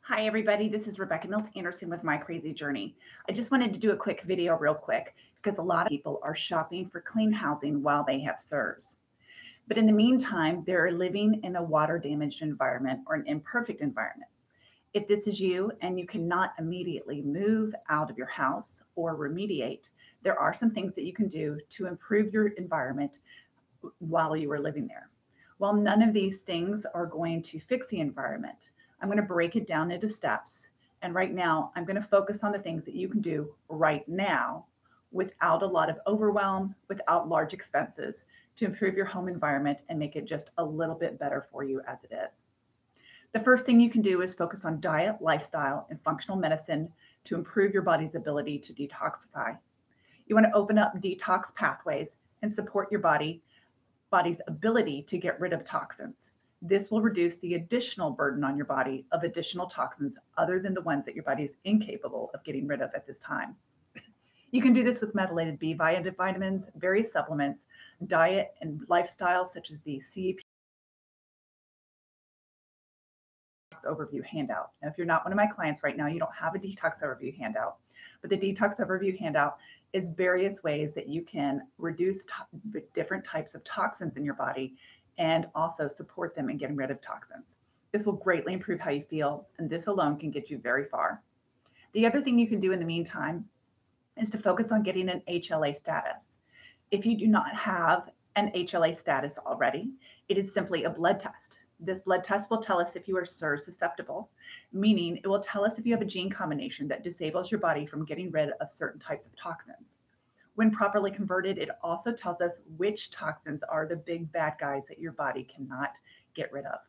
Hi, everybody. This is Rebecca Mills Anderson with My Crazy Journey. I just wanted to do a quick video real quick because a lot of people are shopping for clean housing while they have CIRS. But in the meantime, they're living in a water damaged environment or an imperfect environment. If this is you and you cannot immediately move out of your house or remediate, there are some things that you can do to improve your environment while you are living there. While none of these things are going to fix the environment, I'm going to break it down into steps. And right now, I'm going to focus on the things that you can do right now without a lot of overwhelm, without large expenses to improve your home environment and make it just a little bit better for you as it is. The first thing you can do is focus on diet, lifestyle, and functional medicine to improve your body's ability to detoxify. You want to open up detox pathways and support your body's ability to get rid of toxins. This will reduce the additional burden on your body of additional toxins other than the ones that your body is incapable of getting rid of at this time. You can do this with methylated B vitamins, various supplements, diet and lifestyle, such as the CEP overview handout. Now, if you're not one of my clients right now, you don't have a detox overview handout, but the detox overview handout is various ways that you can reduce different types of toxins in your body and also support them in getting rid of toxins. This will greatly improve how you feel, and this alone can get you very far. The other thing you can do in the meantime is to focus on getting an HLA status. If you do not have an HLA status already, it is simply a blood test. This blood test will tell us if you are CIRS susceptible, meaning it will tell us if you have a gene combination that disables your body from getting rid of certain types of toxins. When properly converted, it also tells us which toxins are the big bad guys that your body cannot get rid of.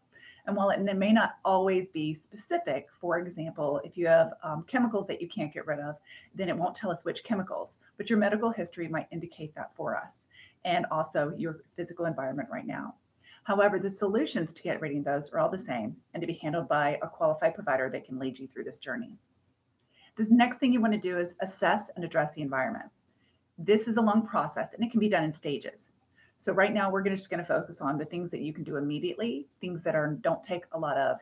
And while it may not always be specific, for example, if you have chemicals that you can't get rid of, then it won't tell us which chemicals, but your medical history might indicate that for us, and also your physical environment right now. However, the solutions to get rid of those are all the same and to be handled by a qualified provider that can lead you through this journey. The next thing you want to do is assess and address the environment. This is a long process and it can be done in stages. So right now we're just going to focus on the things that you can do immediately, things that don't take a lot of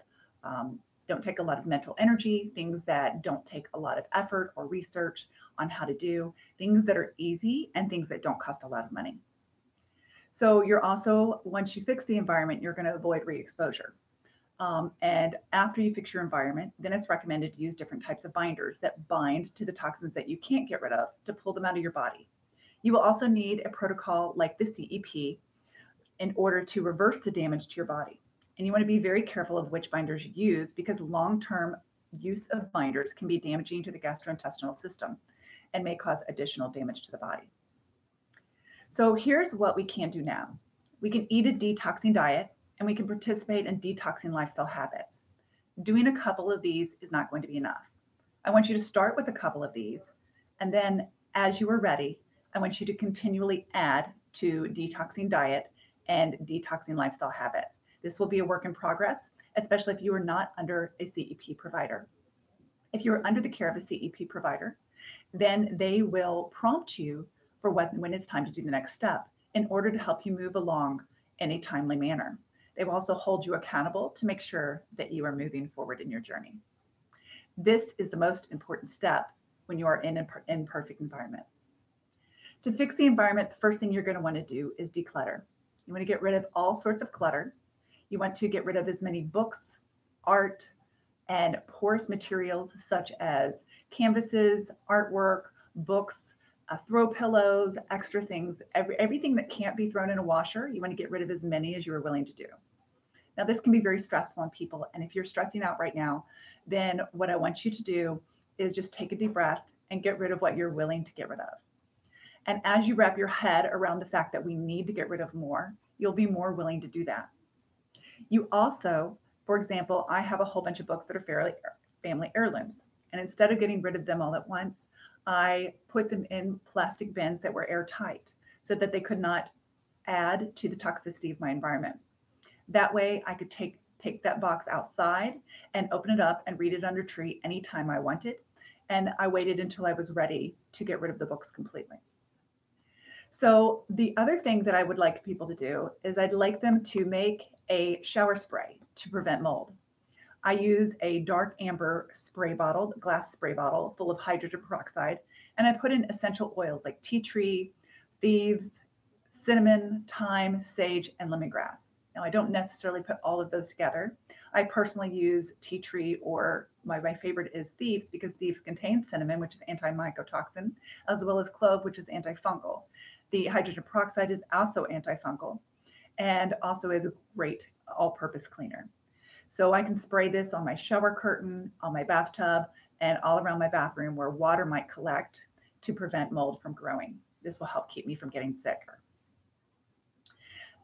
mental energy, things that don't take a lot of effort or research on how to do, things that are easy, and things that don't cost a lot of money. So you're also, once you fix the environment, you're going to avoid re-exposure. And after you fix your environment, then it's recommended to use different types of binders that bind to the toxins that you can't get rid of to pull them out of your body. You will also need a protocol like the CEP in order to reverse the damage to your body. And you want to be very careful of which binders you use because long-term use of binders can be damaging to the gastrointestinal system and may cause additional damage to the body. So here's what we can do now. We can eat a detoxing diet and we can participate in detoxing lifestyle habits. Doing a couple of these is not going to be enough. I want you to start with a couple of these, and then as you are ready, I want you to continually add to detoxing diet and detoxing lifestyle habits. This will be a work in progress, especially if you are not under a CEP provider. If you are under the care of a CEP provider, then they will prompt you for when it's time to do the next step in order to help you move along in a timely manner. They will also hold you accountable to make sure that you are moving forward in your journey. This is the most important step when you are in an imperfect environment. To fix the environment, the first thing you're going to want to do is declutter. You want to get rid of all sorts of clutter. You want to get rid of as many books, art, and porous materials such as canvases, artwork, books, throw pillows, extra things, everything that can't be thrown in a washer. You want to get rid of as many as you are willing to do. Now, this can be very stressful on people. And if you're stressing out right now, then what I want you to do is just take a deep breath and get rid of what you're willing to get rid of. And as you wrap your head around the fact that we need to get rid of more, you'll be more willing to do that. You also, for example, I have a whole bunch of books that are family heirlooms. And instead of getting rid of them all at once, I put them in plastic bins that were airtight so that they could not add to the toxicity of my environment. That way I could take that box outside and open it up and read it under tree anytime I wanted. And I waited until I was ready to get rid of the books completely. So the other thing that I would like people to do is I'd like them to make a shower spray to prevent mold. I use a dark amber spray bottle, glass spray bottle full of hydrogen peroxide, and I put in essential oils like tea tree, thieves, cinnamon, thyme, sage, and lemongrass. Now, I don't necessarily put all of those together. I personally use tea tree, or my favorite is thieves, because thieves contains cinnamon, which is anti-mycotoxin, as well as clove, which is antifungal. The hydrogen peroxide is also antifungal and also is a great all-purpose cleaner. So I can spray this on my shower curtain, on my bathtub, and all around my bathroom where water might collect to prevent mold from growing. This will help keep me from getting sicker.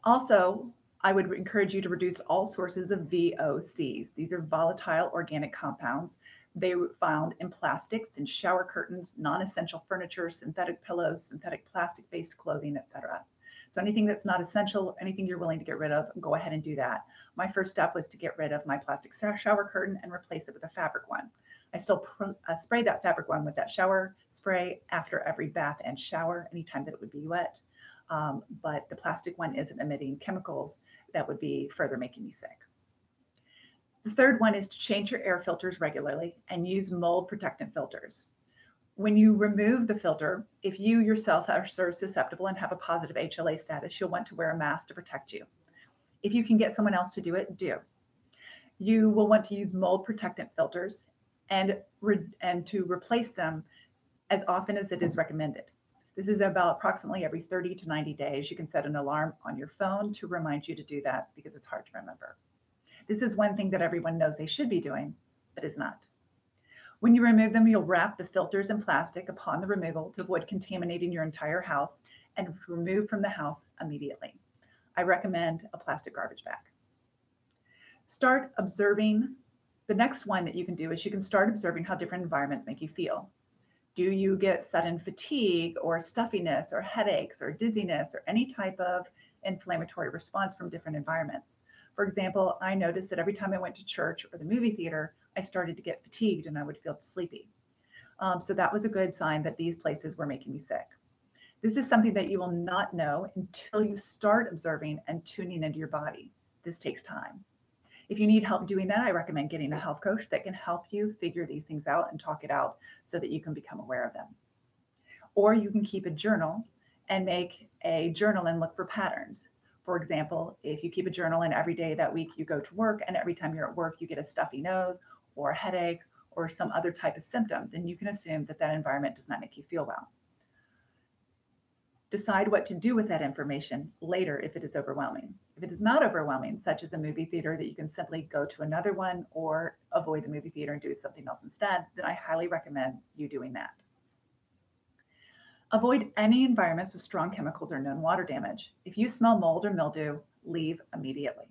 Also, I would encourage you to reduce all sources of VOCs. These are volatile organic compounds. They were found in plastics, in shower curtains, non-essential furniture, synthetic pillows, synthetic plastic-based clothing, etc. So anything that's not essential, anything you're willing to get rid of, go ahead and do that. My first step was to get rid of my plastic shower curtain and replace it with a fabric one. I still spray that fabric one with that shower spray after every bath and shower, anytime that it would be wet. But the plastic one isn't emitting chemicals that would be further making me sick. The third one is to change your air filters regularly and use mold protectant filters. When you remove the filter, if you yourself are CIRS susceptible and have a positive HLA status, you'll want to wear a mask to protect you. If you can get someone else to do it, do. You will want to use mold protectant filters and to replace them as often as it is recommended. This is about approximately every 30 to 90 days. You can set an alarm on your phone to remind you to do that because it's hard to remember. This is one thing that everyone knows they should be doing, but is not. When you remove them, you'll wrap the filters in plastic upon the removal to avoid contaminating your entire house and remove from the house immediately. I recommend a plastic garbage bag. Start observing. The next one that you can do is you can start observing how different environments make you feel. Do you get sudden fatigue or stuffiness or headaches or dizziness or any type of inflammatory response from different environments? For example, I noticed that every time I went to church or the movie theater, I started to get fatigued and I would feel sleepy. So that was a good sign that these places were making me sick. This is something that you will not know until you start observing and tuning into your body. This takes time. If you need help doing that, I recommend getting a health coach that can help you figure these things out and talk it out so that you can become aware of them. Or you can keep a journal and make a journal and look for patterns. For example, if you keep a journal and every day that week you go to work and every time you're at work you get a stuffy nose or a headache or some other type of symptom, then you can assume that that environment does not make you feel well. Decide what to do with that information later if it is overwhelming. If it is not overwhelming, such as a movie theater that you can simply go to another one or avoid the movie theater and do something else instead, then I highly recommend you doing that. Avoid any environments with strong chemicals or known water damage. If you smell mold or mildew, leave immediately.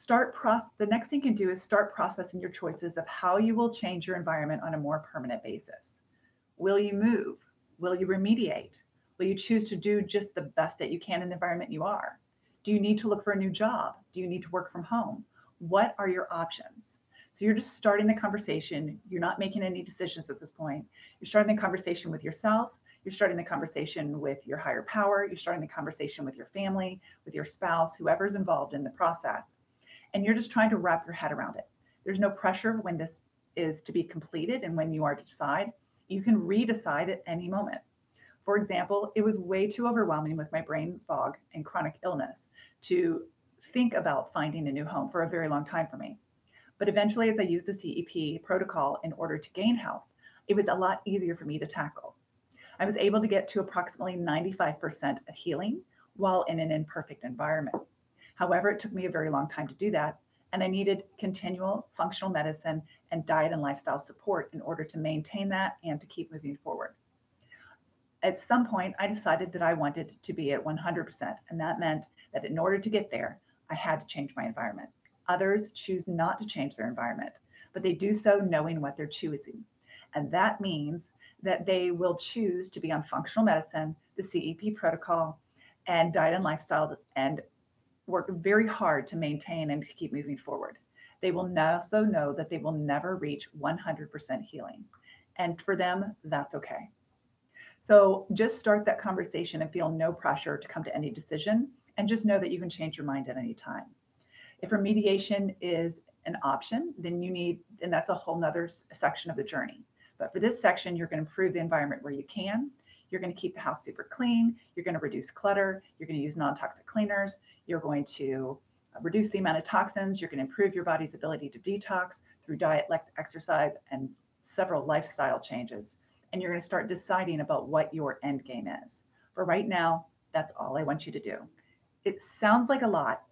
The next thing you can do is start processing your choices of how you will change your environment on a more permanent basis. Will you move? Will you remediate? Will you choose to do just the best that you can in the environment you are? Do you need to look for a new job? Do you need to work from home? What are your options? So you're just starting the conversation. You're not making any decisions at this point. You're starting the conversation with yourself. You're starting the conversation with your higher power. You're starting the conversation with your family, with your spouse, whoever's involved in the process. And you're just trying to wrap your head around it. There's no pressure when this is to be completed and when you are to decide. You can redecide at any moment. For example, it was way too overwhelming with my brain fog and chronic illness to think about finding a new home for a very long time for me. But eventually, as I used the CEP protocol in order to gain health, it was a lot easier for me to tackle. I was able to get to approximately 95% of healing while in an imperfect environment. However, it took me a very long time to do that, and I needed continual functional medicine and diet and lifestyle support in order to maintain that and to keep moving forward. At some point, I decided that I wanted to be at 100%, and that meant that in order to get there, I had to change my environment. Others choose not to change their environment, but they do so knowing what they're choosing. And that means that they will choose to be on functional medicine, the CEP protocol, and diet and lifestyle, and work very hard to maintain and to keep moving forward. They will also know that they will never reach 100% healing. And for them, that's okay. So just start that conversation and feel no pressure to come to any decision, and just know that you can change your mind at any time. If remediation is an option, then and that's a whole nother section of the journey. But for this section, you're going to improve the environment where you can. You're going to keep the house super clean. You're going to reduce clutter. You're going to use non-toxic cleaners. You're going to reduce the amount of toxins. You're going to improve your body's ability to detox through diet, exercise, and several lifestyle changes. And you're going to start deciding about what your end game is. For right now, that's all I want you to do. It sounds like a lot,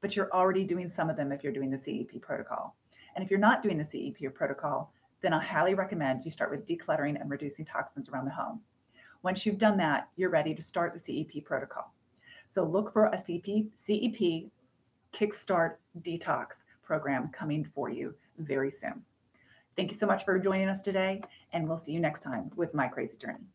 but you're already doing some of them if you're doing the CEP protocol. And if you're not doing the CEP protocol, then I highly recommend you start with decluttering and reducing toxins around the home. Once you've done that, you're ready to start the CEP protocol. So look for a CEP Kickstart Detox program coming for you very soon. Thank you so much for joining us today, and we'll see you next time with My Crazy Journey.